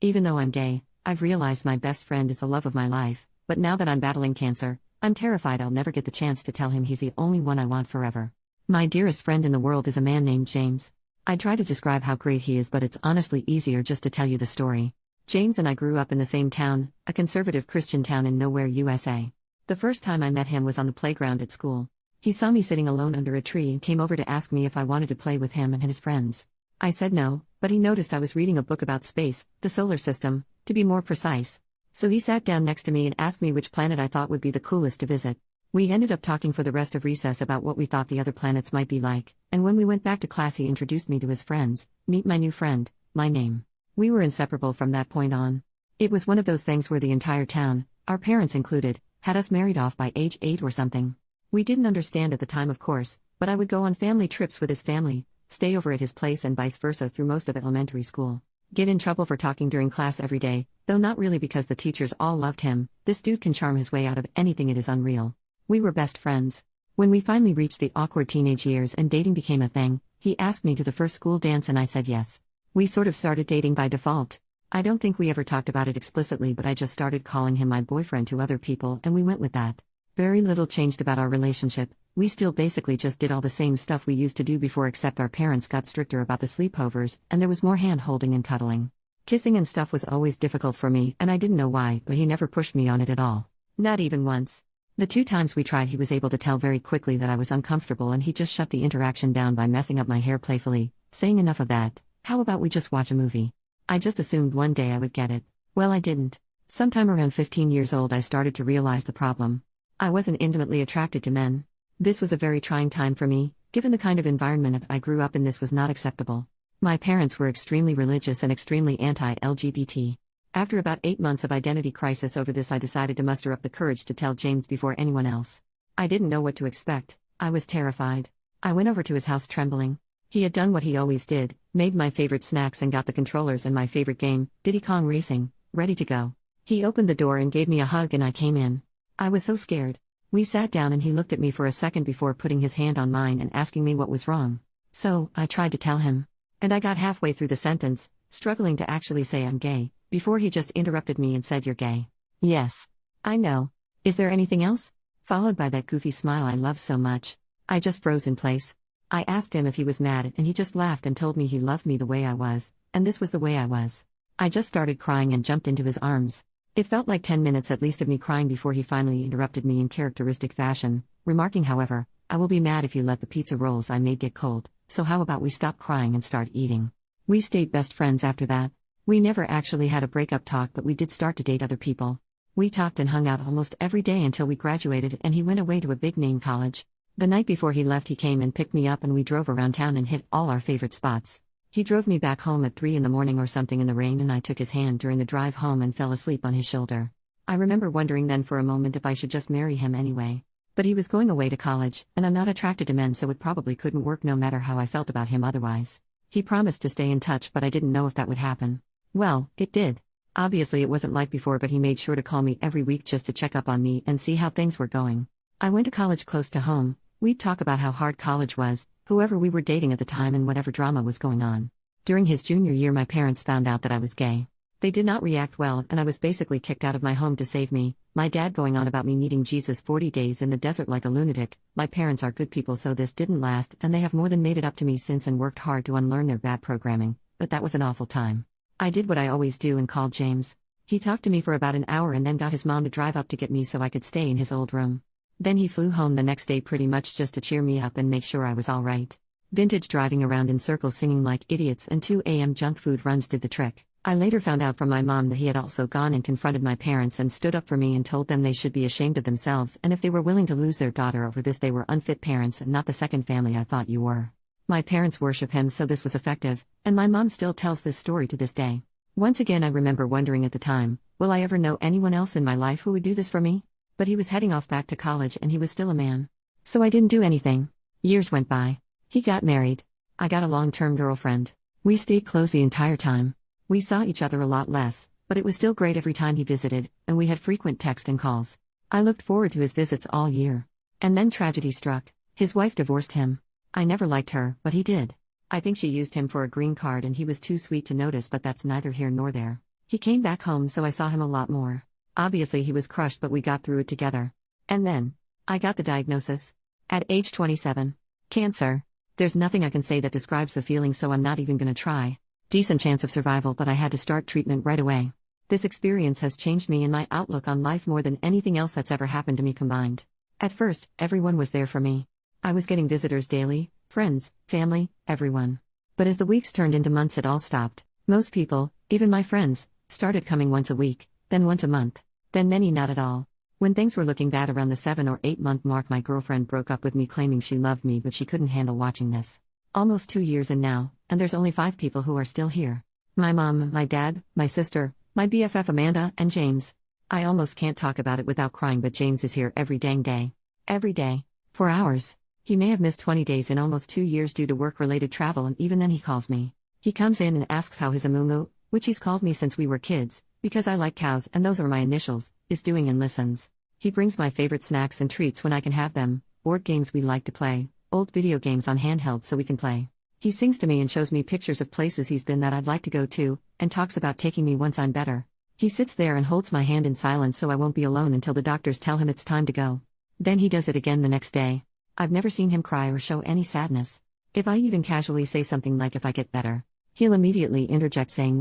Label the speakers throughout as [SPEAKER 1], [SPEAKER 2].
[SPEAKER 1] Even though I'm gay, I've realized my best friend is the love of my life, but now that I'm battling cancer, I'm terrified I'll never get the chance to tell him he's the only one I want forever. My dearest friend in the world is a man named James. I try to describe how great he is, but it's honestly easier just to tell you the story. James and I grew up in the same town, a conservative Christian town in nowhere, USA. The first time I met him was on the playground at school. He saw me sitting alone under a tree and came over to ask me if I wanted to play with him and his friends. I said no, but he noticed I was reading a book about space, the solar system, to be more precise. So he sat down next to me and asked me which planet I thought would be the coolest to visit. We ended up talking for the rest of recess about what we thought the other planets might be like, and when we went back to class he introduced me to his friends. Meet my new friend, my name. We were inseparable from that point on. It was one of those things where the entire town, our parents included, had us married off by age 8 or something. We didn't understand at the time, of course, but I would go on family trips with his family, stay over at his place and vice versa through most of elementary school. Get in trouble for talking during class every day, though not really because the teachers all loved him. This dude can charm his way out of anything, it is unreal. We were best friends. When we finally reached the awkward teenage years and dating became a thing, he asked me to the first school dance and I said yes. We sort of started dating by default. I don't think we ever talked about it explicitly, but I just started calling him my boyfriend to other people and we went with that. Very little changed about our relationship. We still basically just did all the same stuff we used to do before, except our parents got stricter about the sleepovers and there was more hand-holding and cuddling. Kissing and stuff was always difficult for me and I didn't know why, but he never pushed me on it at all. Not even once. The 2 times we tried he was able to tell very quickly that I was uncomfortable and he just shut the interaction down by messing up my hair playfully, saying enough of that, how about we just watch a movie? I just assumed one day I would get it. Well, I didn't. Sometime around 15 years old I started to realize the problem. I wasn't intimately attracted to men. This was a very trying time for me, given the kind of environment I grew up in. This was not acceptable. My parents were extremely religious and extremely anti-LGBT. After about 8 months of identity crisis over this, I decided to muster up the courage to tell James before anyone else. I didn't know what to expect. I was terrified. I went over to his house trembling. He had done what he always did, made my favorite snacks and got the controllers and my favorite game, Diddy Kong Racing, ready to go. He opened the door and gave me a hug and I came in. I was so scared. We sat down and he looked at me for a second before putting his hand on mine and asking me what was wrong. So, I tried to tell him. And I got halfway through the sentence, struggling to actually say I'm gay, before he just interrupted me and said, "You're gay." Yes. I know. Is there anything else? Followed by that goofy smile I love so much. I just froze in place. I asked him if he was mad and he just laughed and told me he loved me the way I was, and this was the way I was. I just started crying and jumped into his arms. It felt like 10 minutes at least of me crying before he finally interrupted me in characteristic fashion, remarking, however, "I will be mad if you let the pizza rolls I made get cold, so how about we stop crying and start eating?" We stayed best friends after that. We never actually had a breakup talk, but we did start to date other people. We talked and hung out almost every day until we graduated and he went away to a big-name college. The night before he left he came and picked me up and we drove around town and hit all our favorite spots. He drove me back home at 3 in the morning or something in the rain and I took his hand during the drive home and fell asleep on his shoulder. I remember wondering then for a moment if I should just marry him anyway. But he was going away to college, and I'm not attracted to men, so it probably couldn't work no matter how I felt about him otherwise. He promised to stay in touch, but I didn't know if that would happen. Well, it did. Obviously it wasn't like before, but he made sure to call me every week just to check up on me and see how things were going. I went to college close to home. We'd talk about how hard college was, whoever we were dating at the time and whatever drama was going on. During his junior year my parents found out that I was gay. They did not react well and I was basically kicked out of my home to save me, my dad going on about me needing Jesus 40 days in the desert like a lunatic. My parents are good people, so this didn't last and they have more than made it up to me since and worked hard to unlearn their bad programming, but that was an awful time. I did what I always do and called James. He talked to me for about an hour and then got his mom to drive up to get me so I could stay in his old room. Then he flew home the next day pretty much just to cheer me up and make sure I was alright. Vintage driving around in circles singing like idiots and 2 a.m. junk food runs did the trick. I later found out from my mom that he had also gone and confronted my parents and stood up for me and told them they should be ashamed of themselves, and if they were willing to lose their daughter over this they were unfit parents and not the second family I thought you were. My parents worship him, so this was effective, and my mom still tells this story to this day. Once again I remember wondering at the time, will I ever know anyone else in my life who would do this for me? But he was heading off back to college and he was still a man. So I didn't do anything. Years went by. He got married. I got a long-term girlfriend. We stayed close the entire time. We saw each other a lot less, but it was still great every time he visited, and we had frequent text and calls. I looked forward to his visits all year. And then tragedy struck. His wife divorced him. I never liked her, but he did. I think she used him for a green card and he was too sweet to notice, but that's neither here nor there. He came back home, so I saw him a lot more. Obviously, he was crushed, but we got through it together. And then, I got the diagnosis. At age 27. Cancer. There's nothing I can say that describes the feeling, so I'm not even gonna try. Decent chance of survival, but I had to start treatment right away. This experience has changed me and my outlook on life more than anything else that's ever happened to me combined. At first, everyone was there for me. I was getting visitors daily, friends, family, everyone. But as the weeks turned into months, it all stopped. Most people, even my friends, started coming once a week, then once a month, then many not at all. When things were looking bad around the 7 or 8 month mark, my girlfriend broke up with me claiming she loved me, but she couldn't handle watching this. Almost 2 years in now, and there's only 5 people who are still here. My mom, my dad, my sister, my BFF Amanda, and James. I almost can't talk about it without crying, but James is here every dang day. Every day. For hours. He may have missed 20 days in almost 2 years due to work-related travel, and even then he calls me. He comes in and asks how his Amumu, which he's called me since we were kids, because I like cows and those are my initials, is doing, and listens. He brings my favorite snacks and treats when I can have them, board games we like to play, old video games on handheld so we can play. He sings to me and shows me pictures of places he's been that I'd like to go to, and talks about taking me once I'm better. He sits there and holds my hand in silence so I won't be alone until the doctors tell him it's time to go. Then he does it again the next day. I've never seen him cry or show any sadness. If I even casually say something like if I get better, he'll immediately interject saying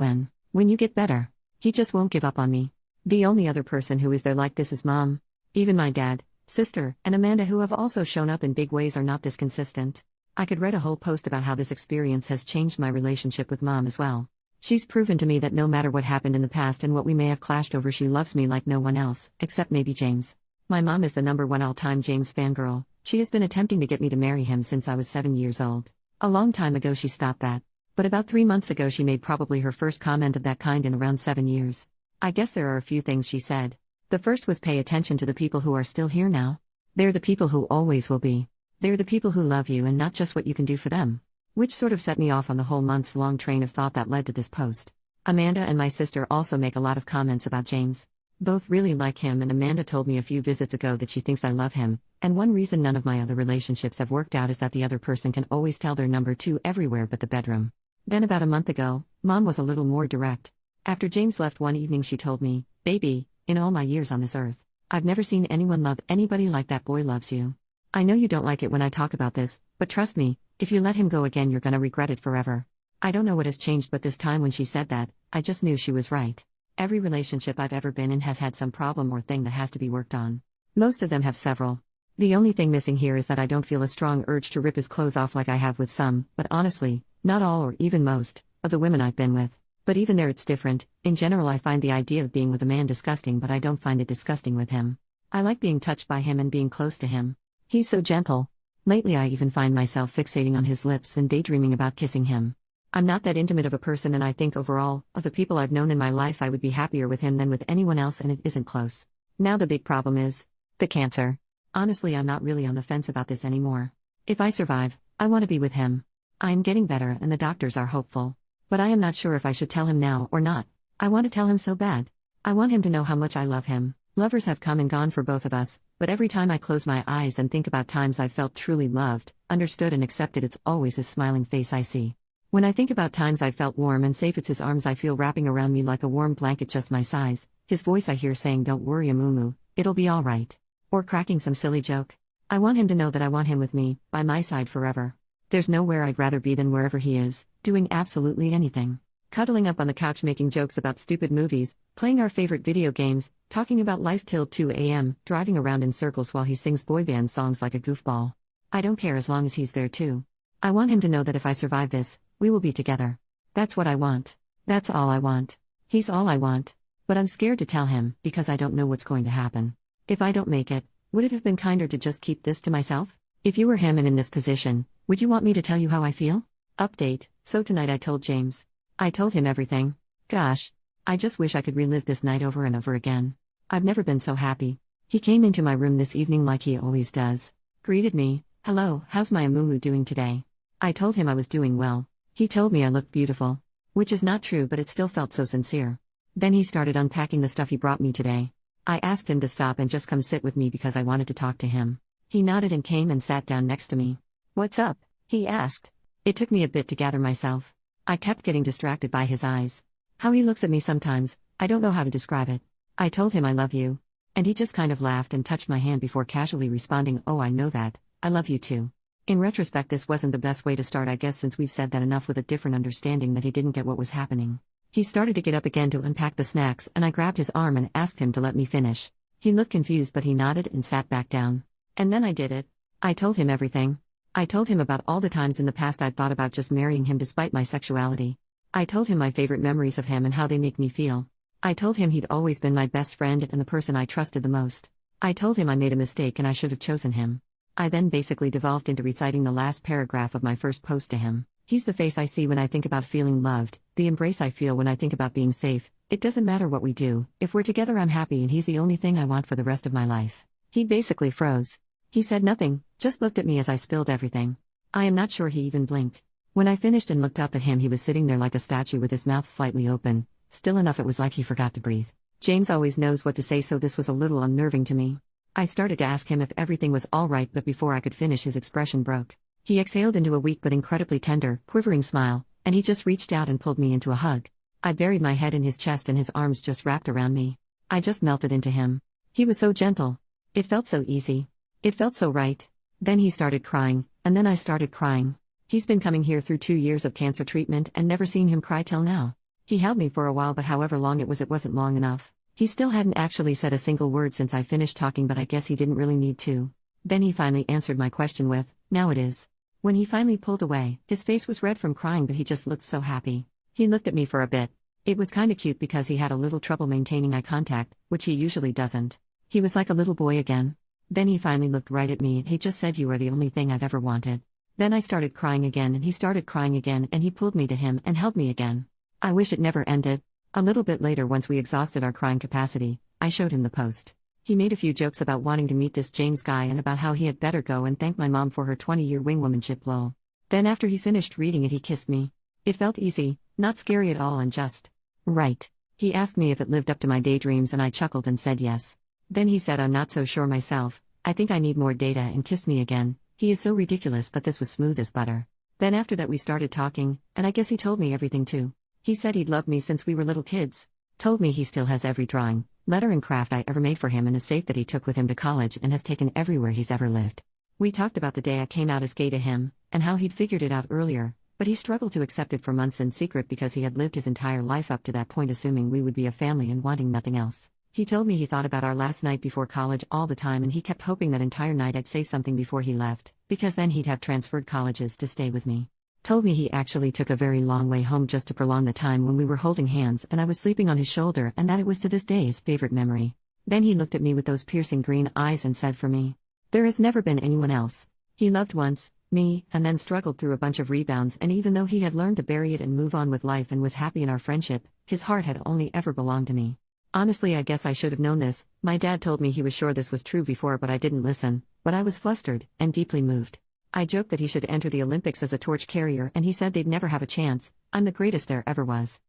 [SPEAKER 1] when you get better. He just won't give up on me. The only other person who is there like this is Mom. Even my dad, sister, and Amanda, who have also shown up in big ways, are not this consistent. I could write a whole post about how this experience has changed my relationship with Mom as well. She's proven to me that no matter what happened in the past and what we may have clashed over, she loves me like no one else, except maybe James. My mom is the #1 all-time James fangirl. She has been attempting to get me to marry him since I was 7 years old. A long time ago she stopped that. But about 3 months ago she made probably her first comment of that kind in around 7 years. I guess there are a few things she said. The first was pay attention to the people who are still here now. They're the people who always will be. They're the people who love you and not just what you can do for them. Which sort of set me off on the whole months-long train of thought that led to this post. Amanda and my sister also make a lot of comments about James. Both really like him, and Amanda told me a few visits ago that she thinks I love him, and one reason none of my other relationships have worked out is that the other person can always tell they're #2 everywhere but the bedroom. Then about a month ago, Mom was a little more direct. After James left one evening she told me, "Baby, in all my years on this earth, I've never seen anyone love anybody like that boy loves you. I know you don't like it when I talk about this, but trust me, if you let him go again you're gonna regret it forever." I don't know what has changed, but this time when she said that, I just knew she was right. Every relationship I've ever been in has had some problem or thing that has to be worked on. Most of them have several. The only thing missing here is that I don't feel a strong urge to rip his clothes off like I have with some, but honestly, not all or even most, of the women I've been with. But even there it's different. In general I find the idea of being with a man disgusting, but I don't find it disgusting with him. I like being touched by him and being close to him. He's so gentle. Lately I even find myself fixating on his lips and daydreaming about kissing him. I'm not that intimate of a person, and I think overall, of the people I've known in my life, I would be happier with him than with anyone else, and it isn't close. Now the big problem is the cancer. Honestly, I'm not really on the fence about this anymore. If I survive, I want to be with him. I am getting better and the doctors are hopeful. But I am not sure if I should tell him now or not. I want to tell him so bad. I want him to know how much I love him. Lovers have come and gone for both of us, but every time I close my eyes and think about times I felt truly loved, understood and accepted, it's always his smiling face I see. When I think about times I felt warm and safe, it's his arms I feel wrapping around me like a warm blanket just my size, his voice I hear saying, "Don't worry Amumu, it'll be alright." Or cracking some silly joke. I want him to know that I want him with me, by my side forever. There's nowhere I'd rather be than wherever he is, doing absolutely anything. Cuddling up on the couch making jokes about stupid movies, playing our favorite video games, talking about life till 2 a.m., driving around in circles while he sings boy band songs like a goofball. I don't care as long as he's there too. I want him to know that if I survive this, we will be together. That's what I want. That's all I want. He's all I want. But I'm scared to tell him, because I don't know what's going to happen. If I don't make it, would it have been kinder to just keep this to myself? If you were him and in this position, would you want me to tell you how I feel? Update. So tonight I told James. I told him everything. Gosh. I just wish I could relive this night over and over again. I've never been so happy. He came into my room this evening like he always does. Greeted me. "Hello, how's my Amumu doing today?" I told him I was doing well. He told me I looked beautiful. Which is not true, but it still felt so sincere. Then he started unpacking the stuff he brought me today. I asked him to stop and just come sit with me because I wanted to talk to him. He nodded and came and sat down next to me. "What's up?" he asked. It took me a bit to gather myself. I kept getting distracted by his eyes. How he looks at me sometimes, I don't know how to describe it. I told him I love you. And he just kind of laughed and touched my hand before casually responding, oh, I know that, I love you too. In retrospect, this wasn't the best way to start, I guess, since we've said that enough, with a different understanding that he didn't get what was happening. He started to get up again to unpack the snacks, and I grabbed his arm and asked him to let me finish. He looked confused, but he nodded and sat back down. And then I did it. I told him everything. I told him about all the times in the past I'd thought about just marrying him despite my sexuality. I told him my favorite memories of him and how they make me feel. I told him he'd always been my best friend and the person I trusted the most. I told him I made a mistake and I should have chosen him. I then basically devolved into reciting the last paragraph of my first post to him. He's the face I see when I think about feeling loved, the embrace I feel when I think about being safe. It doesn't matter what we do, if we're together I'm happy, and he's the only thing I want for the rest of my life. He basically froze. He said nothing, just looked at me as I spilled everything. I am not sure he even blinked. When I finished and looked up at him, he was sitting there like a statue with his mouth slightly open, still enough it was like he forgot to breathe. James always knows what to say, so this was a little unnerving to me. I started to ask him if everything was all right, but before I could finish, his expression broke. He exhaled into a weak but incredibly tender, quivering smile, and he just reached out and pulled me into a hug. I buried my head in his chest and his arms just wrapped around me. I just melted into him. He was so gentle. It felt so easy. It felt so right. Then he started crying, and then I started crying. He's been coming here through 2 years of cancer treatment and never seen him cry till now. He held me for a while, but however long it wasn't long enough. He still hadn't actually said a single word since I finished talking, but I guess he didn't really need to. Then he finally answered my question with, "Now it is." When he finally pulled away, his face was red from crying, but he just looked so happy. He looked at me for a bit. It was kinda cute because he had a little trouble maintaining eye contact, which he usually doesn't. He was like a little boy again. Then he finally looked right at me and he just said, "You are the only thing I've ever wanted." Then I started crying again and he started crying again, and he pulled me to him and held me again. I wish it never ended. A little bit later, once we exhausted our crying capacity, I showed him the post. He made a few jokes about wanting to meet this James guy and about how he had better go and thank my mom for her 20-year wingwomanship lol. Then after he finished reading it, he kissed me. It felt easy, not scary at all, and just right. He asked me if it lived up to my daydreams and I chuckled and said yes. Then he said, "I'm not so sure myself, I think I need more data," and kissed me again. He is so ridiculous, but this was smooth as butter. Then after that we started talking, and I guess he told me everything too. He said he'd loved me since we were little kids. Told me he still has every drawing, letter and craft I ever made for him in a safe that he took with him to college and has taken everywhere he's ever lived. We talked about the day I came out as gay to him, and how he'd figured it out earlier, but he struggled to accept it for months in secret because he had lived his entire life up to that point assuming we would be a family and wanting nothing else. He told me he thought about our last night before college all the time, and he kept hoping that entire night I'd say something before he left, because then he'd have transferred colleges to stay with me. Told me he actually took a very long way home just to prolong the time when we were holding hands and I was sleeping on his shoulder, and that it was to this day his favorite memory. Then he looked at me with those piercing green eyes and said, "For me, there has never been anyone else." He loved once, me, and then struggled through a bunch of rebounds, and even though he had learned to bury it and move on with life and was happy in our friendship, his heart had only ever belonged to me. Honestly, I guess I should have known this. My dad told me he was sure this was true before, but I didn't listen. But I was flustered and deeply moved. I joked that he should enter the Olympics as a torch carrier, and he said they'd never have a chance. I'm the greatest there ever was.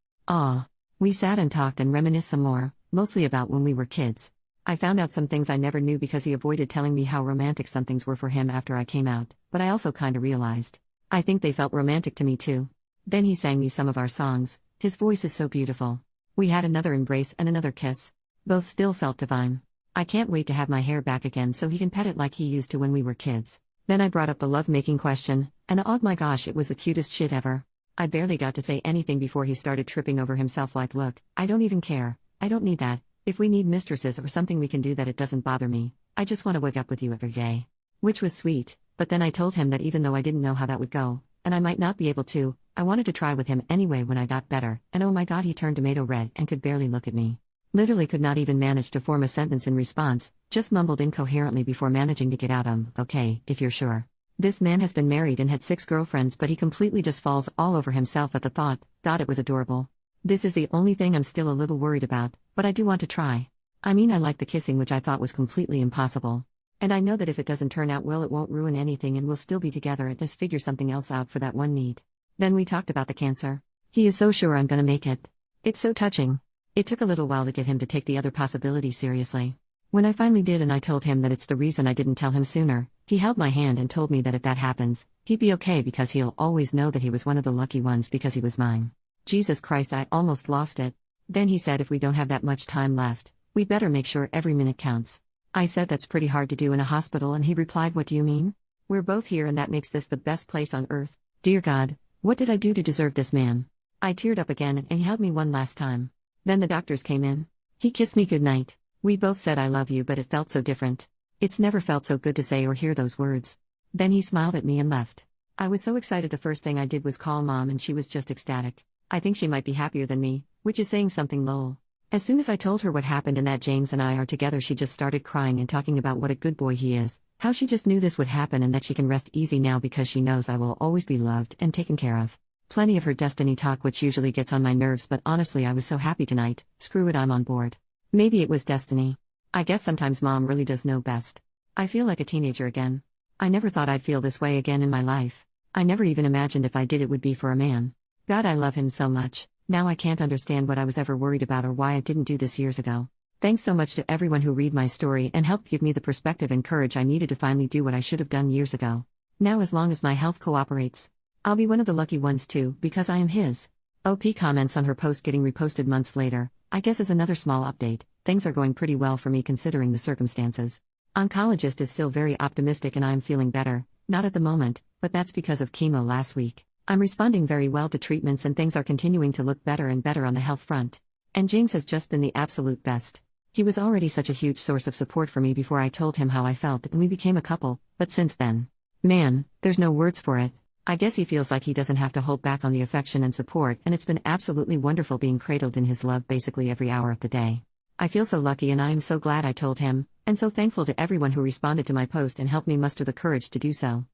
[SPEAKER 1] We sat and talked and reminisced some more, mostly about when we were kids. I found out some things I never knew because he avoided telling me how romantic some things were for him after I came out, but I also kinda realized. I think they felt romantic to me too. Then he sang me some of our songs. His voice is so beautiful. We had another embrace and another kiss. Both still felt divine. I can't wait to have my hair back again so he can pet it like he used to when we were kids. Then I brought up the love-making question, and oh my gosh, it was the cutest shit ever. I barely got to say anything before he started tripping over himself like, "Look, I don't even care. I don't need that. If we need mistresses or something we can do that, it doesn't bother me. I just want to wake up with you every day." Which was sweet, but then I told him that even though I didn't know how that would go, and I might not be able to, I wanted to try with him anyway when I got better, and oh my god, he turned tomato red and could barely look at me. Literally could not even manage to form a sentence in response, just mumbled incoherently before managing to get out, "Okay, if you're sure." This man has been married and had 6 girlfriends, but he completely just falls all over himself at the thought. God, it was adorable. This is the only thing I'm still a little worried about, but I do want to try. I mean, I like the kissing, which I thought was completely impossible. And I know that if it doesn't turn out well, it won't ruin anything and we'll still be together and just figure something else out for that one need. Then we talked about the cancer. He is so sure I'm gonna make it. It's so touching. It took a little while to get him to take the other possibility seriously. When I finally did and I told him that it's the reason I didn't tell him sooner, he held my hand and told me that if that happens, he'd be okay because he'll always know that he was one of the lucky ones because he was mine. Jesus Christ, I almost lost it. Then he said if we don't have that much time left, we better make sure every minute counts. I said that's pretty hard to do in a hospital, and he replied, what do you mean? We're both here, and that makes this the best place on earth. Dear God, what did I do to deserve this man? I teared up again, and he held me one last time. Then the doctors came in. He kissed me goodnight. We both said I love you, but it felt so different. It's never felt so good to say or hear those words. Then he smiled at me and left. I was so excited, the first thing I did was call Mom, and she was just ecstatic. I think she might be happier than me, which is saying something, lol. As soon as I told her what happened and that James and I are together, she just started crying and talking about what a good boy he is, how she just knew this would happen and that she can rest easy now because she knows I will always be loved and taken care of. Plenty of her destiny talk, which usually gets on my nerves, but honestly I was so happy tonight. Screw it, I'm on board. Maybe it was destiny. I guess sometimes Mom really does know best. I feel like a teenager again. I never thought I'd feel this way again in my life. I never even imagined if I did it would be for a man. God, I love him so much. Now I can't understand what I was ever worried about or why I didn't do this years ago. Thanks so much to everyone who read my story and helped give me the perspective and courage I needed to finally do what I should have done years ago. Now as long as my health cooperates, I'll be one of the lucky ones too, because I am his. OP comments on her post getting reposted months later. I guess as another small update, things are going pretty well for me considering the circumstances. Oncologist is still very optimistic and I am feeling better, not at the moment, but that's because of chemo last week. I'm responding very well to treatments and things are continuing to look better and better on the health front. And James has just been the absolute best. He was already such a huge source of support for me before I told him how I felt and we became a couple, but since then, man, there's no words for it. I guess he feels like he doesn't have to hold back on the affection and support, and it's been absolutely wonderful being cradled in his love basically every hour of the day. I feel so lucky and I am so glad I told him, and so thankful to everyone who responded to my post and helped me muster the courage to do so.